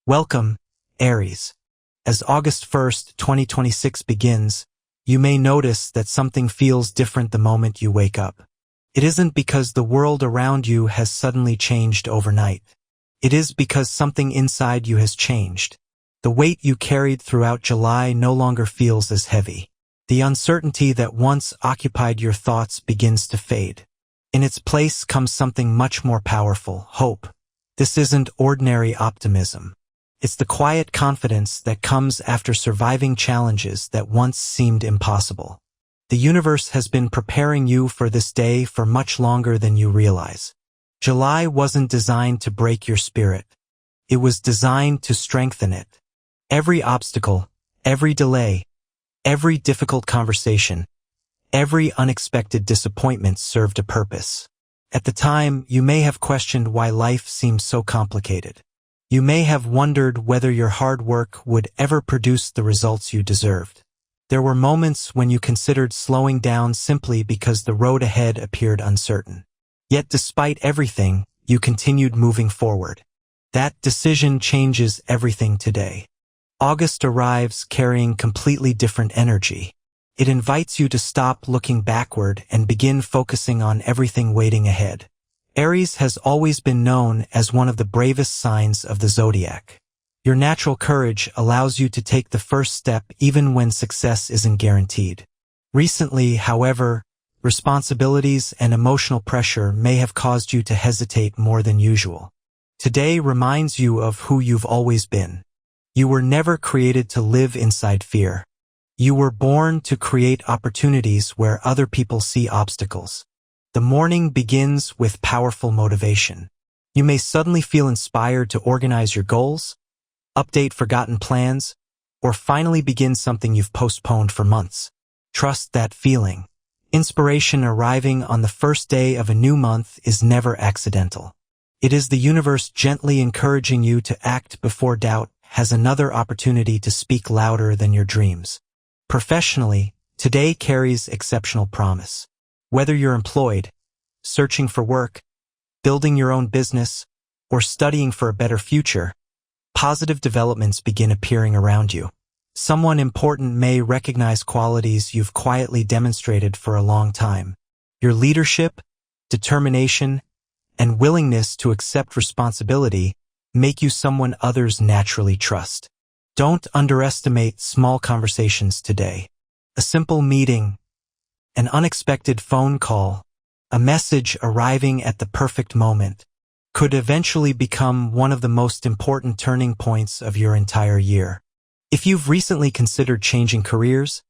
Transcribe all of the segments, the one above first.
Welcome, Aries. As August 1st, 2026 begins, you may notice that something feels different the moment you wake up. It isn't because the world around you has suddenly changed overnight. It is because something inside you has changed. The weight you carried throughout July no longer feels as heavy. The uncertainty that once occupied your thoughts begins to fade. In its place comes something much more powerful, hope. This isn't ordinary optimism. It's the quiet confidence that comes after surviving challenges that once seemed impossible. The universe has been preparing you for this day for much longer than you realize. July wasn't designed to break your spirit. It was designed to strengthen it. Every obstacle, every delay, every difficult conversation, every unexpected disappointment served a purpose. At the time, you may have questioned why life seemed so complicated. You may have wondered whether your hard work would ever produce the results you deserved. There were moments when you considered slowing down simply because the road ahead appeared uncertain. Yet despite everything, you continued moving forward. That decision changes everything today. August arrives carrying completely different energy. It invites you to stop looking backward and begin focusing on everything waiting ahead. Aries has always been known as one of the bravest signs of the zodiac. Your natural courage allows you to take the first step even when success isn't guaranteed. Recently, however, responsibilities and emotional pressure may have caused you to hesitate more than usual. Today reminds you of who you've always been. You were never created to live inside fear. You were born to create opportunities where other people see obstacles. The morning begins with powerful motivation. You may suddenly feel inspired to organize your goals, update forgotten plans, or finally begin something you've postponed for months. Trust that feeling. Inspiration arriving on the first day of a new month is never accidental. It is the universe gently encouraging you to act before doubt has another opportunity to speak louder than your dreams. Professionally, today carries exceptional promise. Whether you're employed, searching for work, building your own business, or studying for a better future, positive developments begin appearing around you. Someone important may recognize qualities you've quietly demonstrated for a long time. Your leadership, determination, and willingness to accept responsibility make you someone others naturally trust. Don't underestimate small conversations today. A simple meeting, an unexpected phone call, a message arriving at the perfect moment, could eventually become one of the most important turning points of your entire year. If you've recently considered changing careers,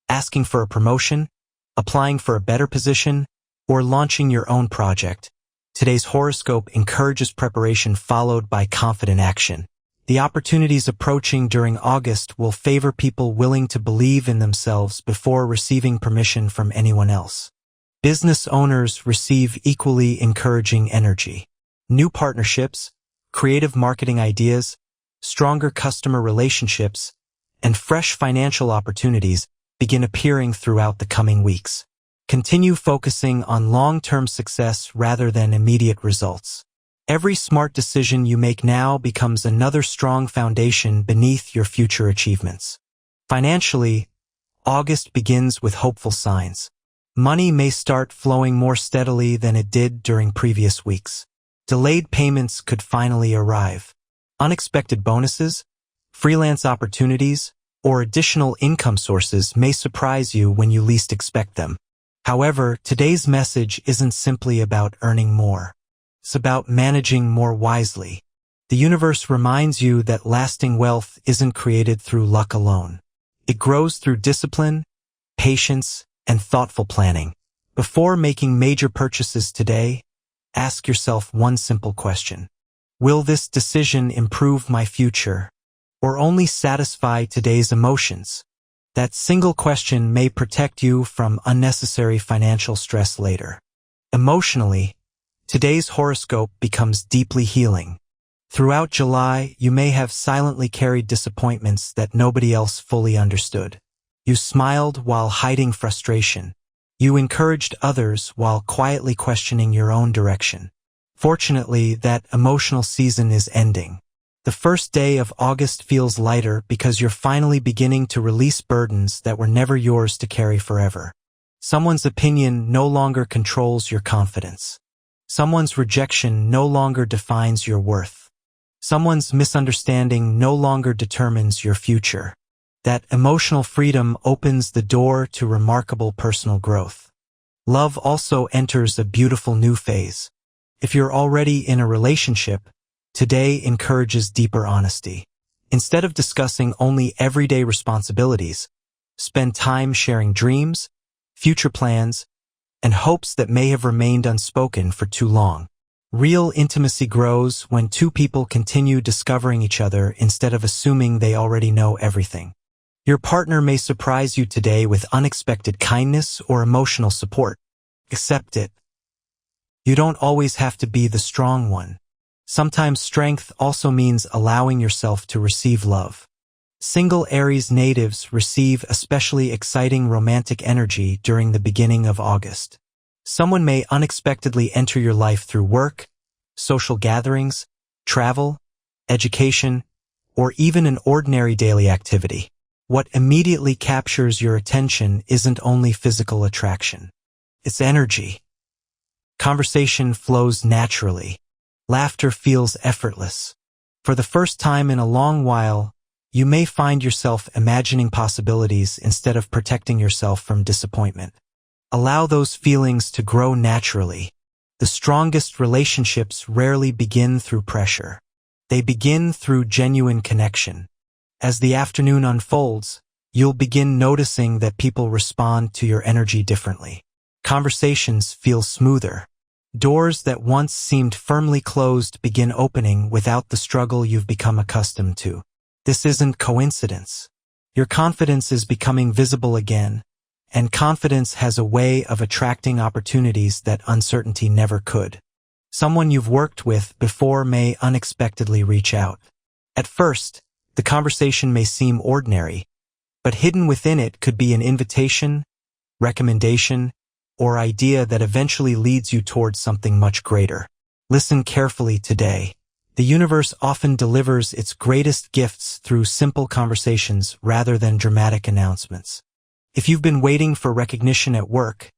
asking for a promotion, applying for a better position, or launching your own project, today's horoscope encourages preparation followed by confident action. The opportunities approaching during August will favor people willing to believe in themselves before receiving permission from anyone else. Business owners receive equally encouraging energy. New partnerships, creative marketing ideas, stronger customer relationships, and fresh financial opportunities begin appearing throughout the coming weeks. Continue focusing on long-term success rather than immediate results. Every smart decision you make now becomes another strong foundation beneath your future achievements. Financially, August begins with hopeful signs. Money may start flowing more steadily than it did during previous weeks. Delayed payments could finally arrive. Unexpected bonuses, freelance opportunities, or additional income sources may surprise you when you least expect them. However, today's message isn't simply about earning more. It's about managing more wisely. The universe reminds you that lasting wealth isn't created through luck alone. It grows through discipline, patience, and thoughtful planning. Before making major purchases today, ask yourself one simple question. Will this decision improve my future, or only satisfy today's emotions? That single question may protect you from unnecessary financial stress later. Emotionally, today's horoscope becomes deeply healing. Throughout July, you may have silently carried disappointments that nobody else fully understood. You smiled while hiding frustration. You encouraged others while quietly questioning your own direction. Fortunately, that emotional season is ending. The first day of August feels lighter because you're finally beginning to release burdens that were never yours to carry forever. Someone's opinion no longer controls your confidence. Someone's rejection no longer defines your worth. Someone's misunderstanding no longer determines your future. That emotional freedom opens the door to remarkable personal growth. Love also enters a beautiful new phase. If you're already in a relationship, today encourages deeper honesty. Instead of discussing only everyday responsibilities, spend time sharing dreams, future plans, and hopes that may have remained unspoken for too long. Real intimacy grows when two people continue discovering each other instead of assuming they already know everything. Your partner may surprise you today with unexpected kindness or emotional support. Accept it. You don't always have to be the strong one. Sometimes strength also means allowing yourself to receive love. Single Aries natives receive especially exciting romantic energy during the beginning of August. Someone may unexpectedly enter your life through work, social gatherings, travel, education, or even an ordinary daily activity. What immediately captures your attention isn't only physical attraction. It's energy. Conversation flows naturally. Laughter feels effortless. For the first time in a long while, you may find yourself imagining possibilities instead of protecting yourself from disappointment. Allow those feelings to grow naturally. The strongest relationships rarely begin through pressure. They begin through genuine connection. As the afternoon unfolds, you'll begin noticing that people respond to your energy differently. Conversations feel smoother. Doors that once seemed firmly closed begin opening without the struggle you've become accustomed to. This isn't coincidence. Your confidence is becoming visible again, and confidence has a way of attracting opportunities that uncertainty never could. Someone you've worked with before may unexpectedly reach out. At first, the conversation may seem ordinary, but hidden within it could be an invitation, recommendation, or idea that eventually leads you towards something much greater. Listen carefully today. The universe often delivers its greatest gifts through simple conversations rather than dramatic announcements. If you've been waiting for recognition at work,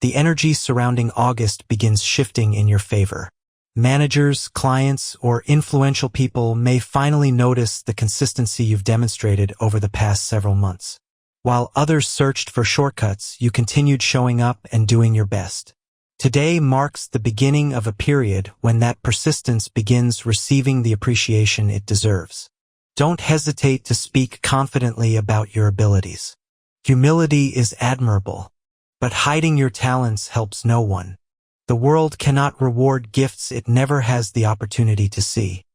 the energy surrounding August begins shifting in your favor. Managers, clients, or influential people may finally notice the consistency you've demonstrated over the past several months. While others searched for shortcuts, you continued showing up and doing your best. Today marks the beginning of a period when that persistence begins receiving the appreciation it deserves. Don't hesitate to speak confidently about your abilities. Humility is admirable, but hiding your talents helps no one. The world cannot reward gifts it never has the opportunity to see.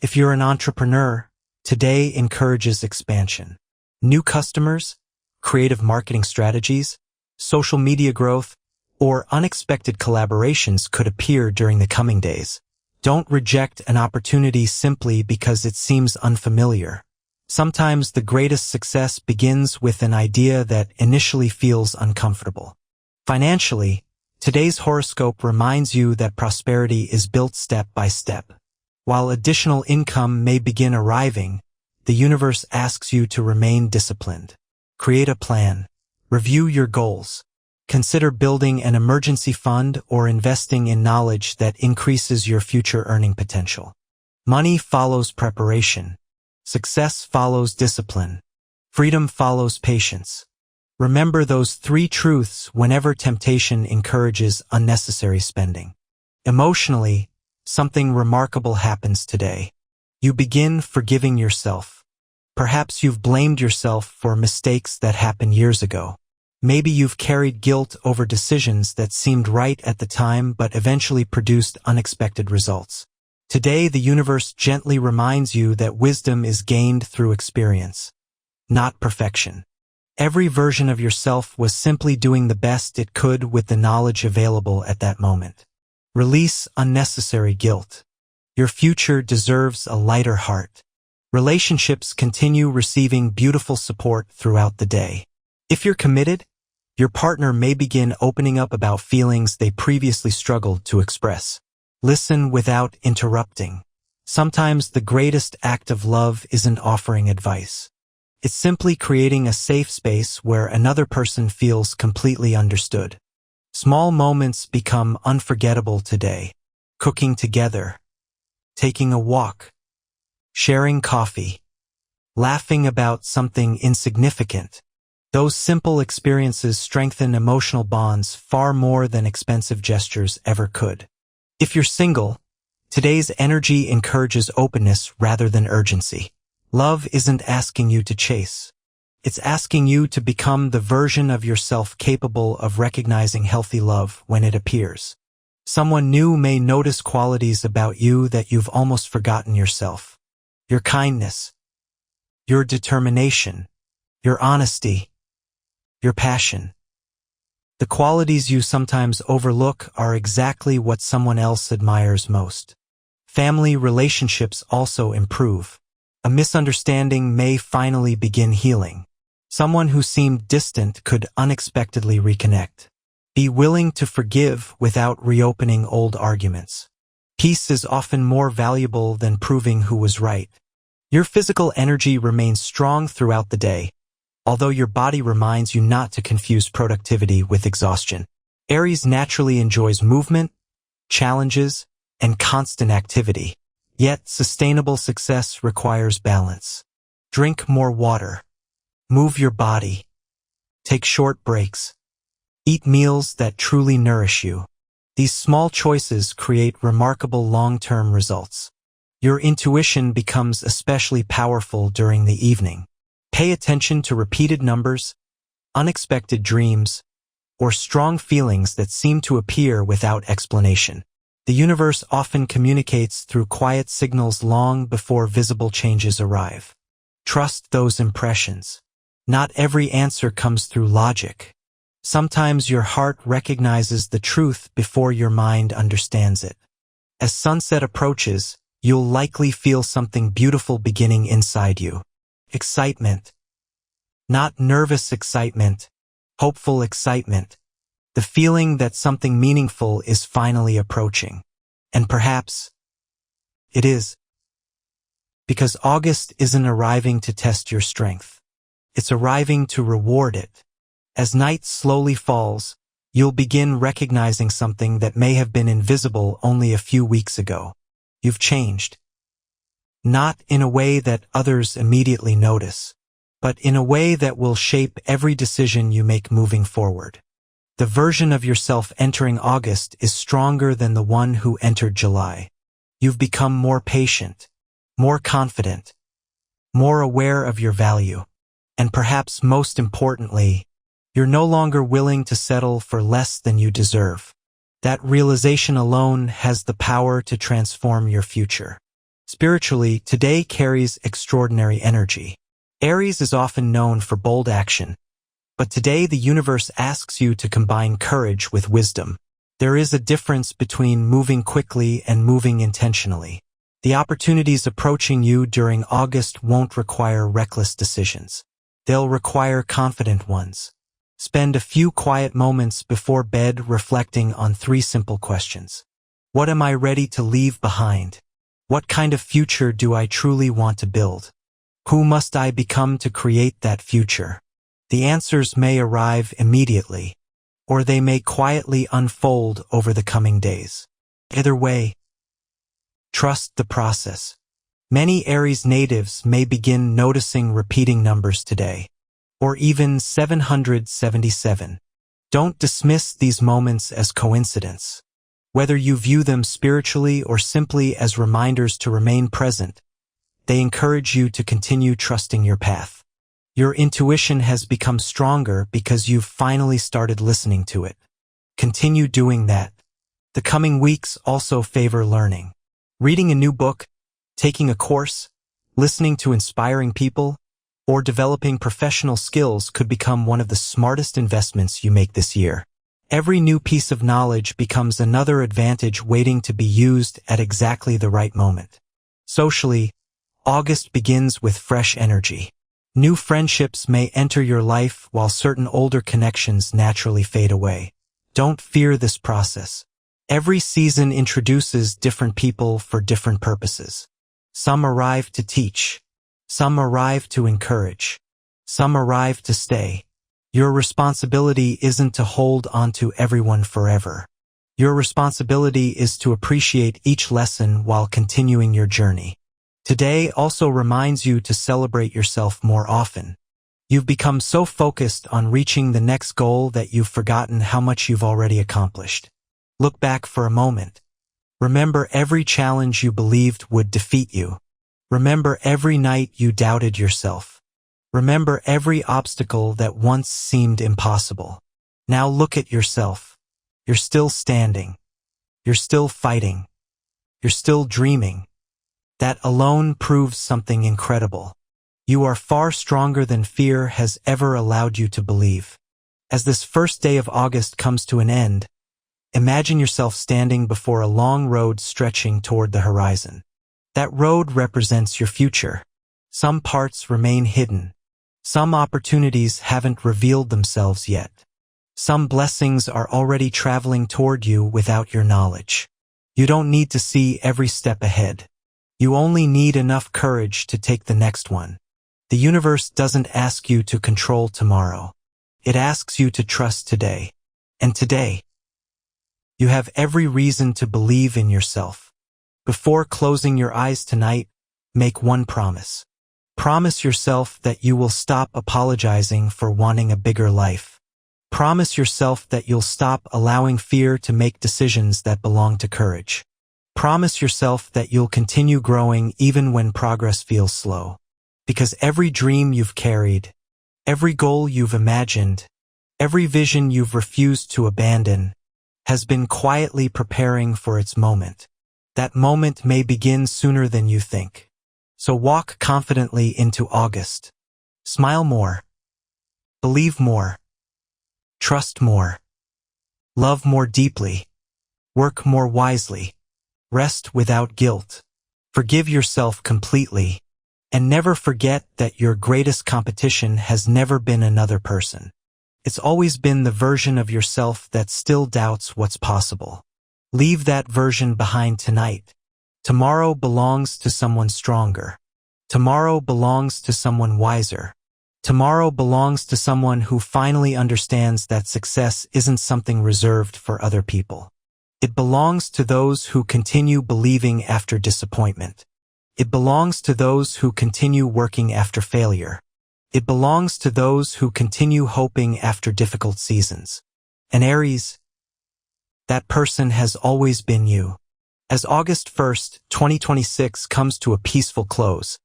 If you're an entrepreneur, today encourages expansion. New customers, creative marketing strategies, social media growth, or unexpected collaborations could appear during the coming days. Don't reject an opportunity simply because it seems unfamiliar. Sometimes the greatest success begins with an idea that initially feels uncomfortable. Financially, today's horoscope reminds you that prosperity is built step by step. While additional income may begin arriving, the universe asks you to remain disciplined. Create a plan. Review your goals. Consider building an emergency fund or investing in knowledge that increases your future earning potential. Money follows preparation. Success follows discipline. Freedom follows patience. Remember those three truths whenever temptation encourages unnecessary spending. Emotionally, something remarkable happens today. You begin forgiving yourself. Perhaps you've blamed yourself for mistakes that happened years ago. Maybe you've carried guilt over decisions that seemed right at the time but eventually produced unexpected results. Today, the universe gently reminds you that wisdom is gained through experience, not perfection. Every version of yourself was simply doing the best it could with the knowledge available at that moment. Release unnecessary guilt. Your future deserves a lighter heart. Relationships continue receiving beautiful support throughout the day. If you're committed, your partner may begin opening up about feelings they previously struggled to express. Listen without interrupting. Sometimes the greatest act of love isn't offering advice. It's simply creating a safe space where another person feels completely understood. Small moments become unforgettable today. Cooking together, taking a walk, sharing coffee, laughing about something insignificant. Those simple experiences strengthen emotional bonds far more than expensive gestures ever could. If you're single, today's energy encourages openness rather than urgency. Love isn't asking you to chase. It's asking you to become the version of yourself capable of recognizing healthy love when it appears. Someone new may notice qualities about you that you've almost forgotten yourself. Your kindness, your determination, your honesty, your passion. The qualities you sometimes overlook are exactly what someone else admires most. Family relationships also improve. A misunderstanding may finally begin healing. Someone who seemed distant could unexpectedly reconnect. Be willing to forgive without reopening old arguments. Peace is often more valuable than proving who was right. Your physical energy remains strong throughout the day, although your body reminds you not to confuse productivity with exhaustion. Aries naturally enjoys movement, challenges, and constant activity. Yet, sustainable success requires balance. Drink more water. Move your body. Take short breaks. Eat meals that truly nourish you. These small choices create remarkable long-term results. Your intuition becomes especially powerful during the evening. Pay attention to repeated numbers, unexpected dreams, or strong feelings that seem to appear without explanation. The universe often communicates through quiet signals long before visible changes arrive. Trust those impressions. Not every answer comes through logic. Sometimes your heart recognizes the truth before your mind understands it. As sunset approaches, you'll likely feel something beautiful beginning inside you. Excitement. Not nervous excitement, hopeful excitement. The feeling that something meaningful is finally approaching. And perhaps it is. Because August isn't arriving to test your strength. It's arriving to reward it. As night slowly falls, you'll begin recognizing something that may have been invisible only a few weeks ago. You've changed. Not in a way that others immediately notice, but in a way that will shape every decision you make moving forward. The version of yourself entering August is stronger than the one who entered July. You've become more patient, more confident, more aware of your value, and perhaps most importantly, you're no longer willing to settle for less than you deserve. That realization alone has the power to transform your future. Spiritually, today carries extraordinary energy. Aries is often known for bold action, but today the universe asks you to combine courage with wisdom. There is a difference between moving quickly and moving intentionally. The opportunities approaching you during August won't require reckless decisions. They'll require confident ones. Spend a few quiet moments before bed reflecting on 3 simple questions. What am I ready to leave behind? What kind of future do I truly want to build? Who must I become to create that future? The answers may arrive immediately, or they may quietly unfold over the coming days. Either way, trust the process. Many Aries natives may begin noticing repeating numbers today, or even 777. Don't dismiss these moments as coincidence. Whether you view them spiritually or simply as reminders to remain present, they encourage you to continue trusting your path. Your intuition has become stronger because you've finally started listening to it. Continue doing that. The coming weeks also favor learning. Reading a new book, taking a course, listening to inspiring people, or developing professional skills could become one of the smartest investments you make this year. Every new piece of knowledge becomes another advantage waiting to be used at exactly the right moment. Socially, August begins with fresh energy. New friendships may enter your life while certain older connections naturally fade away. Don't fear this process. Every season introduces different people for different purposes. Some arrive to teach. Some arrive to encourage. Some arrive to stay. Your responsibility isn't to hold onto everyone forever. Your responsibility is to appreciate each lesson while continuing your journey. Today also reminds you to celebrate yourself more often. You've become so focused on reaching the next goal that you've forgotten how much you've already accomplished. Look back for a moment. Remember every challenge you believed would defeat you. Remember every night you doubted yourself. Remember every obstacle that once seemed impossible. Now look at yourself. You're still standing. You're still fighting. You're still dreaming. That alone proves something incredible. You are far stronger than fear has ever allowed you to believe. As this first day of August comes to an end, imagine yourself standing before a long road stretching toward the horizon. That road represents your future. Some parts remain hidden. Some opportunities haven't revealed themselves yet. Some blessings are already traveling toward you without your knowledge. You don't need to see every step ahead. You only need enough courage to take the next one. The universe doesn't ask you to control tomorrow. It asks you to trust today. And today, you have every reason to believe in yourself. Before closing your eyes tonight, make one promise. Promise yourself that you will stop apologizing for wanting a bigger life. Promise yourself that you'll stop allowing fear to make decisions that belong to courage. Promise yourself that you'll continue growing even when progress feels slow. Because every dream you've carried, every goal you've imagined, every vision you've refused to abandon, has been quietly preparing for its moment. That moment may begin sooner than you think. So walk confidently into August. Smile more. Believe more. Trust more. Love more deeply. Work more wisely. Rest without guilt. Forgive yourself completely. And never forget that your greatest competition has never been another person. It's always been the version of yourself that still doubts what's possible. Leave that version behind tonight. Tomorrow belongs to someone stronger. Tomorrow belongs to someone wiser. Tomorrow belongs to someone who finally understands that success isn't something reserved for other people. It belongs to those who continue believing after disappointment. It belongs to those who continue working after failure. It belongs to those who continue hoping after difficult seasons. And Aries, that person has always been you. As August 1st, 2026 comes to a peaceful close,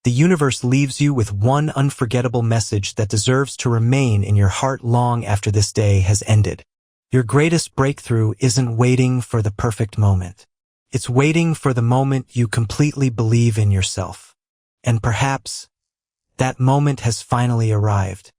the universe leaves you with one unforgettable message that deserves to remain in your heart long after this day has ended. Your greatest breakthrough isn't waiting for the perfect moment. It's waiting for the moment you completely believe in yourself. And perhaps that moment has finally arrived.